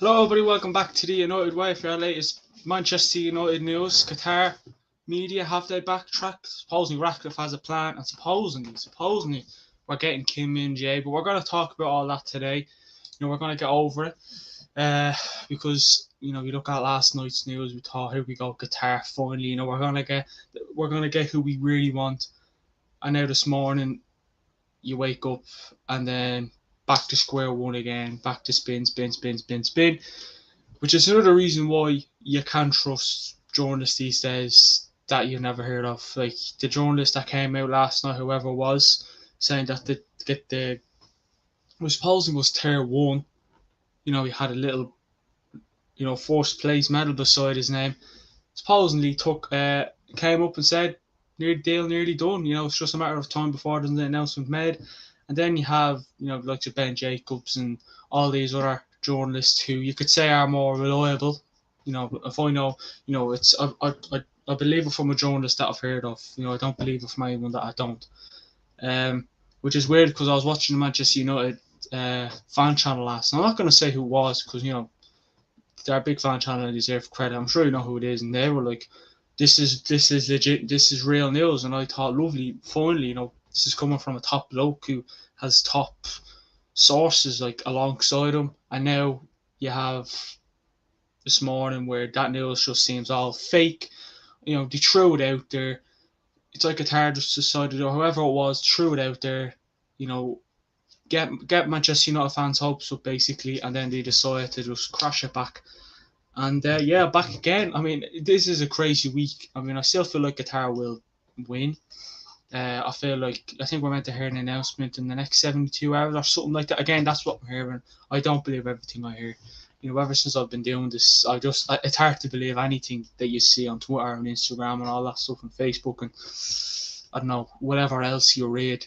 Hello, everybody. Welcome back to the United Way for our latest Manchester United news. Qatar media have they backtracked? Supposedly Ratcliffe has a plan, and supposedly we're getting Kim in Jay. But we're going to talk about all that today. We're going to get over it because you look at last night's news. We thought, here we go, Qatar finally. We're gonna get who we really want. And now this morning, you wake up and then back to square one again, back to spin, which is another reason why you can't trust journalists these days that you've never heard of. Like the journalist that came out last night, whoever it was, saying that the was supposing was tier one. He had a little, first place medal beside his name. Supposedly came up and said, near deal, nearly done. It's just a matter of time before there's an announcement made. And then you have, like Ben Jacobs and all these other journalists who you could say are more reliable. If I know, it's I believe it from a journalist that I've heard of. I don't believe it from anyone that I don't. Which is weird because I was watching the Manchester United fan channel last night. I'm not going to say who it was because they're a big fan channel and deserve credit. I'm sure you know who it is, and they were like, "This is legit. This is real news." And I thought, lovely, finally, this is coming from a top bloke who has top sources like alongside him. And now you have this morning where that news just seems all fake. They threw it out there. It's like Qatar just decided, or whoever it was, threw it out there. Get Manchester United fans' hopes up basically, and then they decided to just crash it back. And back again. I mean, this is a crazy week. I mean, I still feel like Qatar will win. I think we're meant to hear an announcement in the next 72 hours or something like that. Again, that's what I'm hearing. I don't believe everything I hear. Ever since I've been doing this, it's hard to believe anything that you see on Twitter and Instagram and all that stuff and Facebook and I don't know, whatever else you read.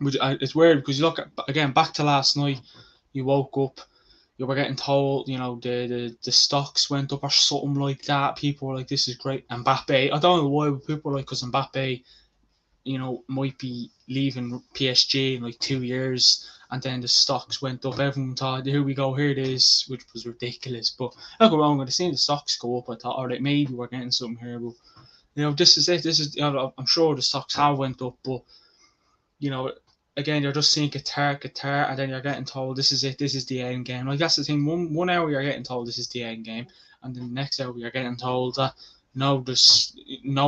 It's weird because you look at, again, back to last night, you woke up, you were getting told, the stocks went up or something like that. People were like, this is great. Mbappe, I don't know why, but people were like, because Mbappe, might be leaving PSG in like 2 years, and then the stocks went up. Everyone thought, here we go, here it is, which was ridiculous. But don't get wrong, when I seen the stocks go up, I thought, all right, maybe we're getting something here. But this is it. This is, I'm sure the stocks have went up, but again, you're just seeing Qatar, and then you're getting told this is it, this is the end game. Like that's the thing. One hour you're getting told this is the end game, and then the next hour you're getting told that no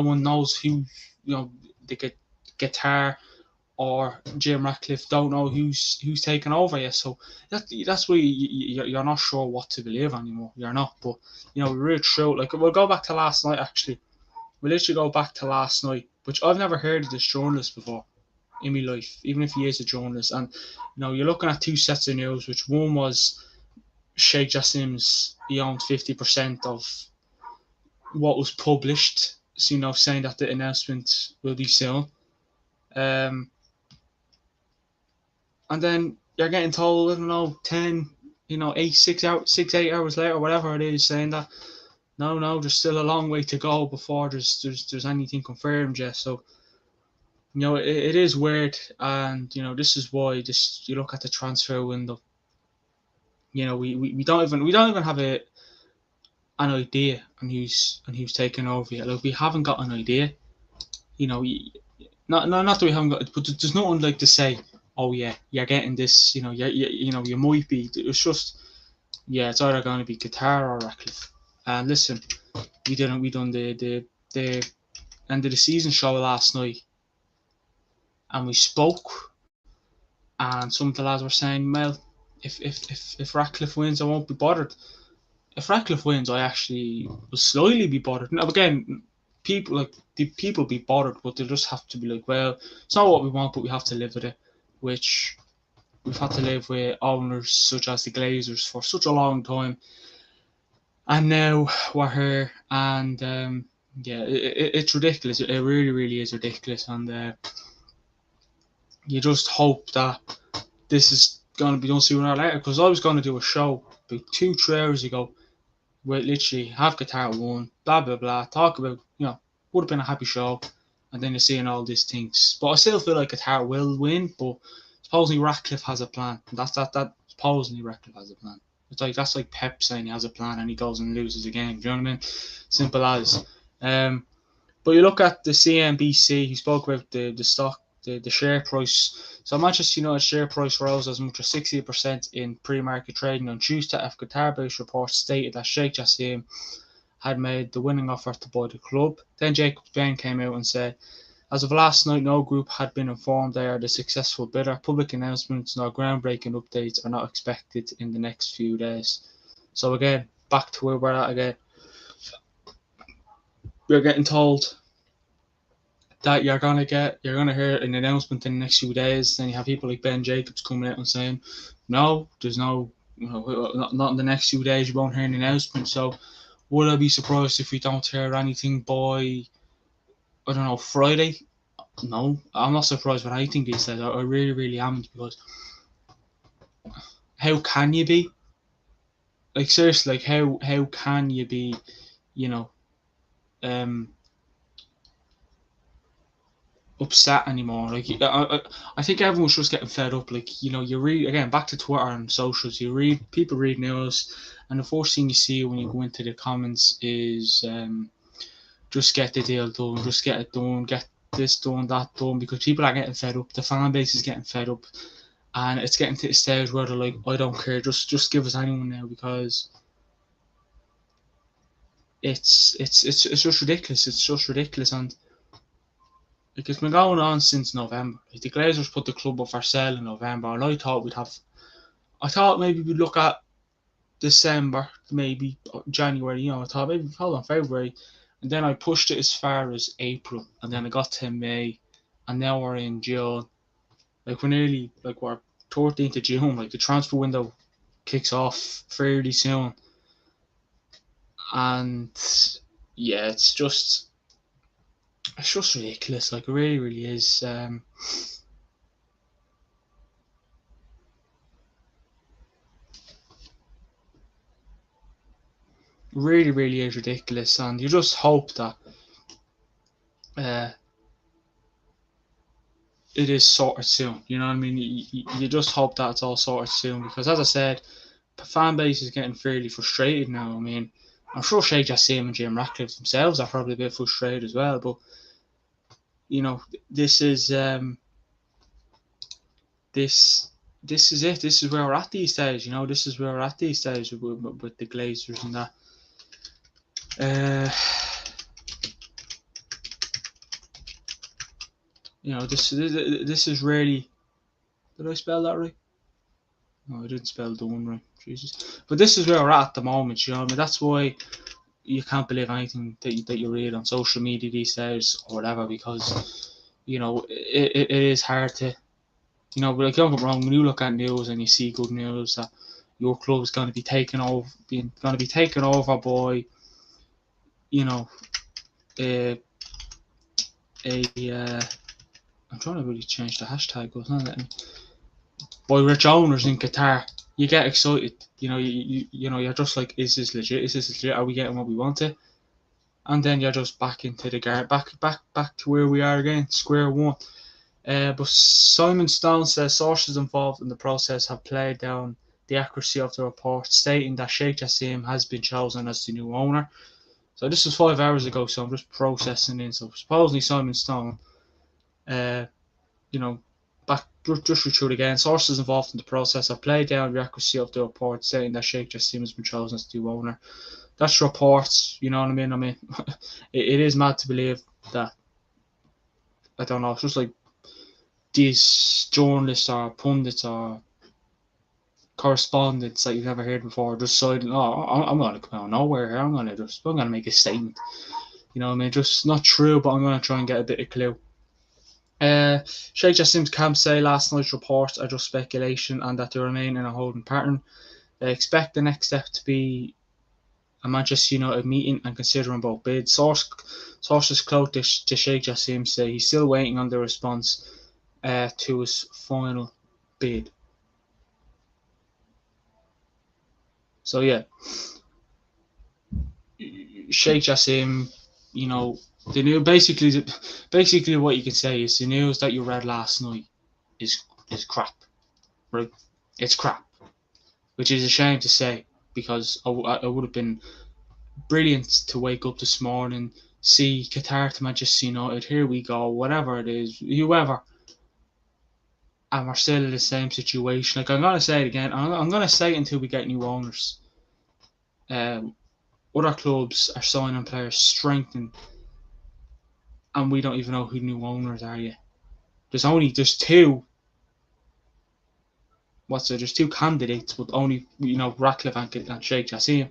one knows who the Qatar or Jim Ratcliffe don't know who's taking over yet. So that's why you're not sure what to believe anymore. You're not, but we're really true. Like we'll go back to last night. Actually, we'll literally go back to last night, which I've never heard of this journalist before in my life, even if he is a journalist. And you're looking at two sets of news, which one was Sheikh Jassim's, he owned 50% of what was published, so saying that the announcement will be soon. And then you're getting told, I don't know, 10, 8 hours later, whatever it is, saying that no, there's still a long way to go before there's anything confirmed yet. So it is weird, and this is why you look at the transfer window. We don't even have an idea on who's taking over yet. Like we haven't got an idea. Not that we haven't got it, but there's nothing like to say, oh yeah, you're getting this. You might be. It's just it's either going to be Qatar or Ratcliffe. And listen, we done the end of the season show last night. And we spoke, and some of the lads were saying, "Well, if Ratcliffe wins, I won't be bothered. If Ratcliffe wins, I actually will slightly be bothered." Now, again, people be bothered, but they'll just have to be like, "Well, it's not what we want, but we have to live with it," which we've had to live with owners such as the Glazers for such a long time, and now we're here, and it's ridiculous. It really, really is ridiculous, and you just hope that this is going to be done sooner or later. Because I was going to do a show about 2-3 hours ago where literally have Qatar won, blah blah blah, talk about would have been a happy show, and then you're seeing all these things. But I still feel like Qatar will win. But supposedly Ratcliffe has a plan. That supposedly Ratcliffe has a plan. It's like that's like Pep saying he has a plan and he goes and loses a game. Do you know what I mean? Simple as. But you look at the CNBC. He spoke about the stock, the share price. So Manchester United share price rose as much as 60% in pre-market trading on Tuesday after Qatar-based reports stated that Sheikh Jassim had made the winning offer to buy the club. Then Jacob Bain came out and said, as of last night, no group had been informed they are the successful bidder. Public announcements nor groundbreaking updates are not expected in the next few days. So again, back to where we're at again. We're getting told that you're gonna hear an announcement in the next few days. Then you have people like Ben Jacobs coming out and saying, no, there's no, not in the next few days. You won't hear an announcement. So would I be surprised if we don't hear anything by, I don't know, Friday? No, I'm not surprised by anything these days. I really, really am, because how can you be? Like seriously, like how can you be, you know, upset anymore? Like I think everyone's just getting fed up. Like, you read again, back to Twitter and socials. People read news, and the first thing you see when you go into the comments is just get the deal done, just get it done, get this done, that done, because people are getting fed up. The fan base is getting fed up, and it's getting to the stage where they're like, I don't care, just give us anyone now, because it's just ridiculous. It's just ridiculous, and like, it's been going on since November. Like, the Glazers put the club up for sale in November, and I thought maybe we'd look at December, maybe January. I thought maybe hold on February, and then I pushed it as far as April, and then I got to May, and now we're in June. Like, we're 13th of June. Like, the transfer window kicks off fairly soon, and yeah, it's just ridiculous. Like, it really, really is. Really, really is ridiculous, and you just hope that uh, it is sorted soon. You know what I mean? You just hope that it's all sorted soon, because, as I said, the fan base is getting fairly frustrated now. I mean, I'm sure Sheikh Jassim and Jim Ratcliffe themselves are probably a bit frustrated as well. But this is this is it. This is where we're at these days. This is where we're at these days with the Glazers and that. This is really. Did I spell that right? No, I didn't spell the one right. Jesus. But this is where we're at the moment. You know what I mean? That's why you can't believe anything that you read on social media these days or whatever, because it is hard to. But like, don't get wrong, when you look at news and you see good news that your club is going to be taken over by, a I'm trying to really change the hashtag, but it's not letting me. By rich owners in Qatar, you get excited. You're just like, is this legit? Is this legit? Are we getting what we wanted? And then you're just back into the back to where we are again, square one. But Simon Stone says sources involved in the process have played down the accuracy of the report, stating that Sheikh Jassim has been chosen as the new owner. So this was 5 hours ago, so I'm just processing in. So supposedly Simon Stone, back just read again. Sources involved in the process have played down the accuracy of the report, saying that Sheikh Jassim has been chosen as the new owner. That's reports, you know what I mean? I mean, it is mad to believe that. I don't know. It's just like these journalists or pundits or correspondents that you've never heard before just deciding, I'm going to come out of nowhere here. I'm going to make a statement. You know what I mean? Just not true, but I'm going to try and get a bit of clue. Sheikh Jassim's camp say last night's reports are just speculation and that they remain in a holding pattern. They expect the next step to be a Manchester United meeting and considering both bids. Sources close to Sheikh Jassim say he's still waiting on the response to his final bid. So yeah, Sheikh Jassim, the new basically what you can say is the news that you read last night is crap, right? It's crap. which is a shame to say because it would have been brilliant to wake up this morning, see Qatar to Manchester United, here we go, whatever it is, whoever, and we're still in the same situation. Like, I'm going to say it again, I'm going to say it until we get new owners. Other clubs are signing players, strengthening, and we don't even know who new owners are yet. There's two. There's two candidates, but only Ratcliffe and Sheikh Jassim.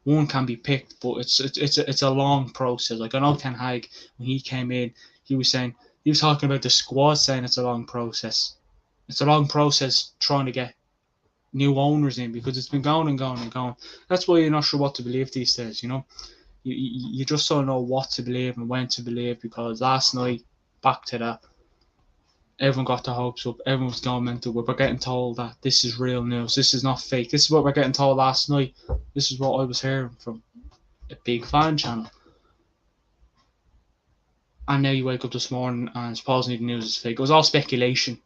One can be picked, but it's a long process. Like, I know Ten Hag, when he came in, he was talking about the squad, saying it's a long process. It's a long process trying to get new owners in because it's been going and going and going. That's why you're not sure what to believe these days. You just don't know what to believe and when to believe, because last night, back to that, everyone got their hopes up. Everyone was going mental. We're getting told that this is real news. This is not fake. This is what we're getting told last night. This is what I was hearing from a big fan channel. And now you wake up this morning and supposedly the news is fake. It was all speculation.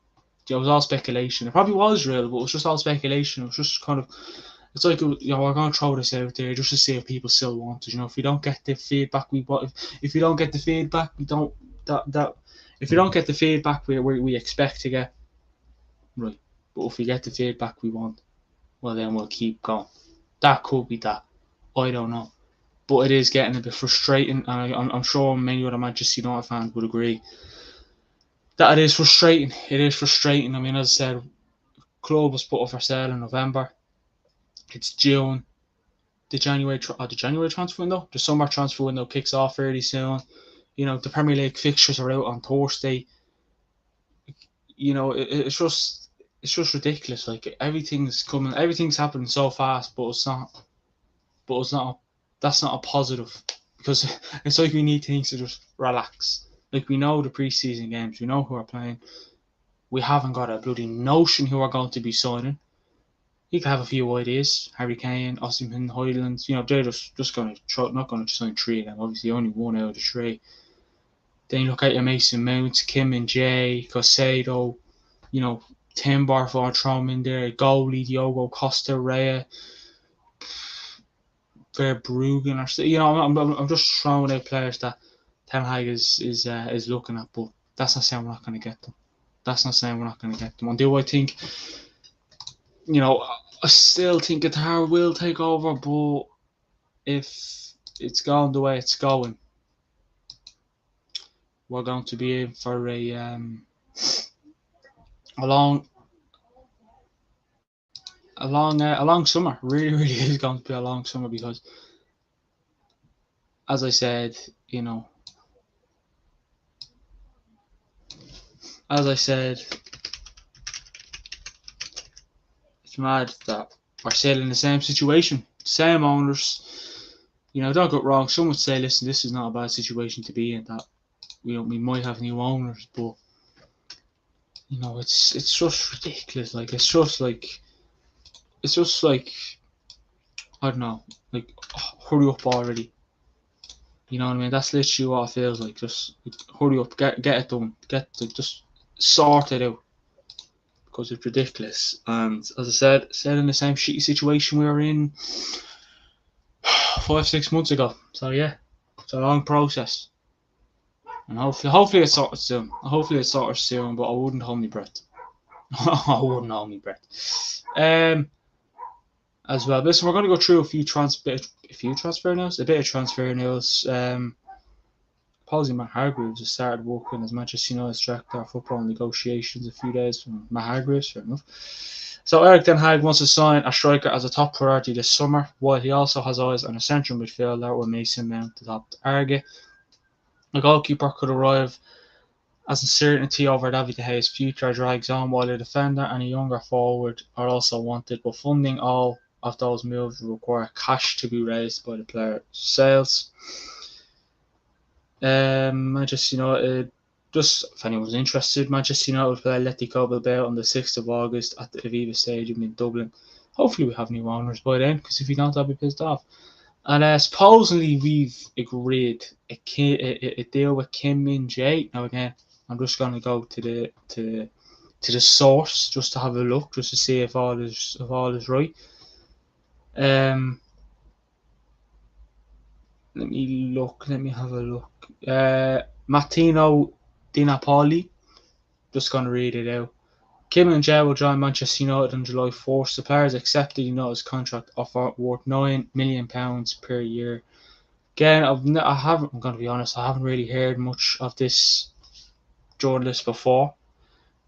It was all speculation. It probably was real, but it was just all speculation. It was just kind of, it's like, we're going to throw this out there just to see if people still want it. If we don't get the feedback we want, if we don't get the feedback, we don't, if we don't get the feedback we expect to get, right. But if we get the feedback we want, well, then we'll keep going. That could be that. I don't know. But it is getting a bit frustrating, and I'm sure many other Manchester United fans would agree that it is frustrating. It is frustrating. I mean, as I said, club was put up for sale in November. It's June. The January transfer window, the summer transfer window kicks off fairly soon. The Premier League fixtures are out on Thursday. It's just ridiculous. Like, everything's happening so fast, but it's not. That's not a positive, because it's like we need things to just relax. Like, we know the preseason games, we know who are playing. We haven't got a bloody notion who are going to be signing. You can have a few ideas: Harry Kane, Osimhen, Highlands. They're just going to not going to sign three of them. Obviously, only one out of the three. Then you look at your Mason Mount, Kim and Jay, Caicedo. Timber for thrown in there. Goalie Diogo Costa, Rea. Verbruggen, or I'm just throwing out players that Ten Hag is looking at, but that's not saying we're not going to get them. And do I think, I still think Qatar will take over, but if it's going the way it's going, we're going to be in for a long summer. Really, really is going to be a long summer, because, as I said, it's mad that we're still in the same situation, same owners. Don't get wrong. Some would say, listen, this is not a bad situation to be in. That we might have new owners, but it's just ridiculous. Like, it's just like I don't know. Like, hurry up already. You know what I mean? That's literally what it feels like. Just hurry up, get it done, just sort it out, because it's ridiculous. And as I said in the same shitty situation we were in 5-6 months ago. So yeah, it's a long process, and hopefully it's sorted soon. But I wouldn't hold my breath. I wouldn't hold my breath. As well, listen, we're going to go through a bit of transfer news. Palsy Matt Hargreaves has started working as Manchester United's director of football negotiations a few days from Matt Hargreaves, fair enough. So Eric Ten Hag wants to sign a striker as a top priority this summer, while he also has eyes on a central midfielder with Mason Mount the top target. A goalkeeper could arrive as uncertainty over David De Gea's future drags on, while a defender and a younger forward are also wanted, but funding all of those moves will require cash to be raised by the player sales. Manchester United, just if anyone's interested, Manchester United will play Atletico Bilbao on the 6th of August at the Aviva Stadium in Dublin. Hopefully we have new owners by then, because if we don't, I'll be pissed off. And supposedly we've agreed a deal with Kim Min Jae. Now again, I'm just going to go to the source just to have a look, just to see if all is right. Um, Let me look. Let me have a look. Martino Di Napoli. Just gonna read it out. Kim and Jay will join Manchester United on July 4th. The players accepted United's contract offer worth £9 million per year. Again, I haven't. I'm gonna be honest. I haven't really heard much of this journalist before.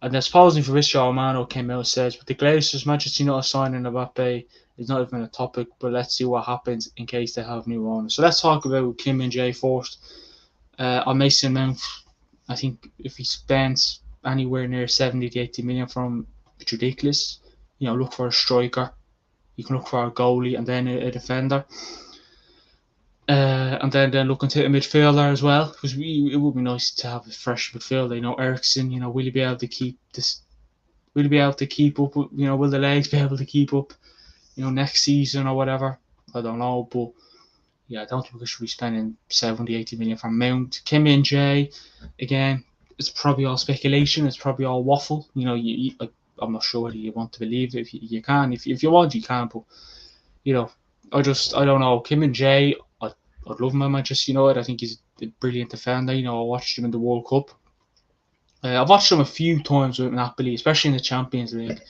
And then supposedly Fabrizio Romano came out and says, "But the Glazers, Manchester United signing Mbappe is not even a topic. But let's see what happens in case they have new owners." So let's talk about Kim and Jay first. On Mason Mount, I think if he spends anywhere near 70 to 80 million from, it's ridiculous. Look for a striker. You can look for a goalie and then a defender. And then looking to a midfielder as well, because it would be nice to have a fresh midfielder. Ericsson, will he be able to keep this? Will he be able to keep up? Will the legs be able to keep up? Next season or whatever. I don't know, but yeah, I don't think we should be spending 70, 80 million for Mount. Kim and Jay, again, it's probably all speculation. It's probably all waffle. I'm not sure whether you want to believe it. If you can, if you want, you can. But I don't know. Kim and Jay, I'd love him at Manchester United. I think he's a brilliant defender. I watched him in the World Cup. I've watched him a few times with Napoli, especially in the Champions League.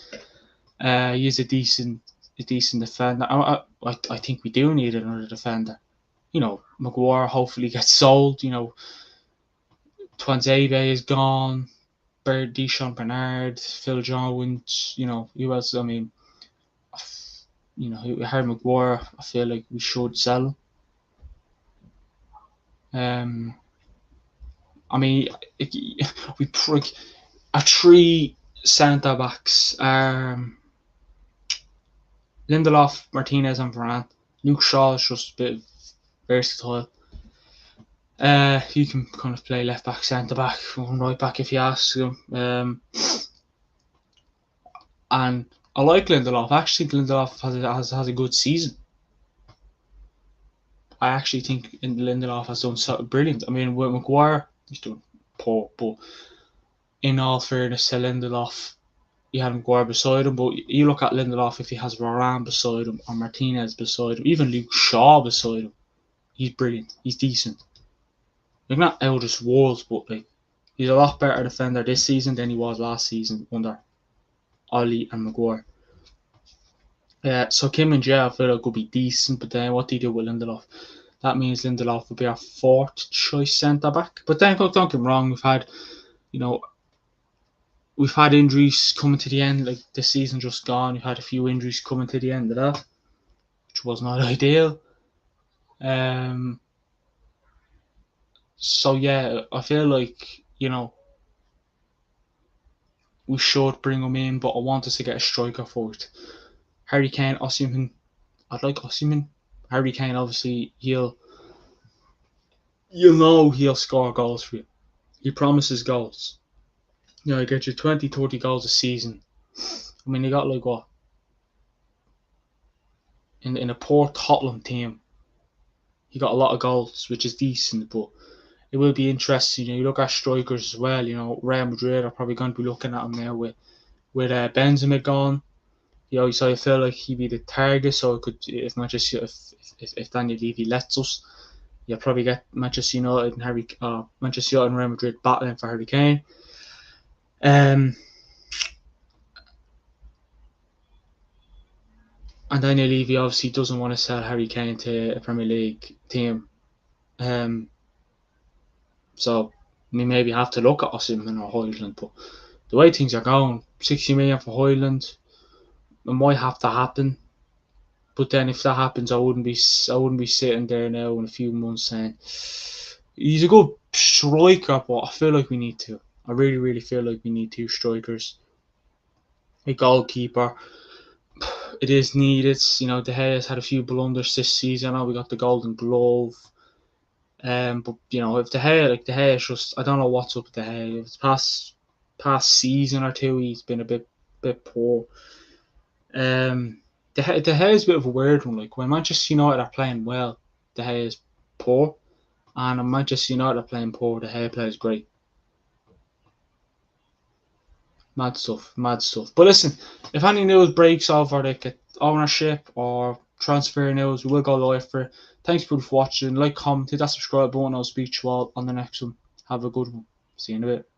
He's a decent defender. I think we do need another defender. Maguire hopefully gets sold. Twanzebe is gone. Deschamps Bernard, Phil Jones. Who else? I mean, Harry Maguire. I feel like we should sell him. I mean, we our three centre backs. Lindelof, Martinez, and Varane. Luke Shaw is just a bit versatile. You can kind of play left back, centre back, right back if you ask him. And I like Lindelof. I actually think Lindelof has a good season. I actually think Lindelof has done so brilliant. I mean, with Maguire, he's doing poor, but in all fairness to Lindelof, you had Maguire beside him, but you look at Lindelof, if he has Varane beside him or Martinez beside him, even Luke Shaw beside him, he's brilliant. He's decent. Like, not out of this world, but he's a lot better defender this season than he was last season under Ollie and Maguire. So Kim and Jay, I feel like could be decent, but then what do you do with Lindelof? That means Lindelof will be our fourth choice centre back. But then don't get me wrong, we've had injuries coming to the end, like the season just gone. We've had a few injuries coming to the end of that, which was not ideal. So yeah, I feel like we should bring him in, but I want us to get a striker first. Harry Kane, Osimhen. I'd like Osimhen. Harry Kane, obviously, he'll score goals for you. He promises goals. He gets you 20, 30 goals a season. I mean, he got like what? In a poor Tottenham team, he got a lot of goals, which is decent, but it will be interesting. You look at strikers as well. Real Madrid are probably going to be looking at him now with Benzema gone. So I feel like he'd be the target. So it could, if Manchester, if Daniel Levy lets us, you'll probably get Manchester United and Real Madrid battling for Harry Kane. And Daniel Levy obviously doesn't want to sell Harry Kane to a Premier League team. So we maybe have to look at Osimhen or Højlund, but the way things are going, 60 million for Højlund, it might have to happen. But then if that happens, I wouldn't be sitting there now in a few months saying he's a good striker, but I feel like we need to. I really, really feel like we need two strikers, a goalkeeper. It is needed. De Gea's had a few blunders this season. I know we got the Golden Glove. But if De Gea is just, I don't know what's up with De Gea. If it's past season or two, he's been a bit poor. De Gea is a bit of a weird one. Like when Manchester United are playing well, De Gea is poor, and when Manchester United are playing poor, De Gea plays great. Mad stuff. But listen, if any news breaks over like ownership or transfer news. We will go live for it. Thanks for watching. Like, comment, hit that subscribe button. I'll speak to you all on the next one. Have a good one. See you in a bit.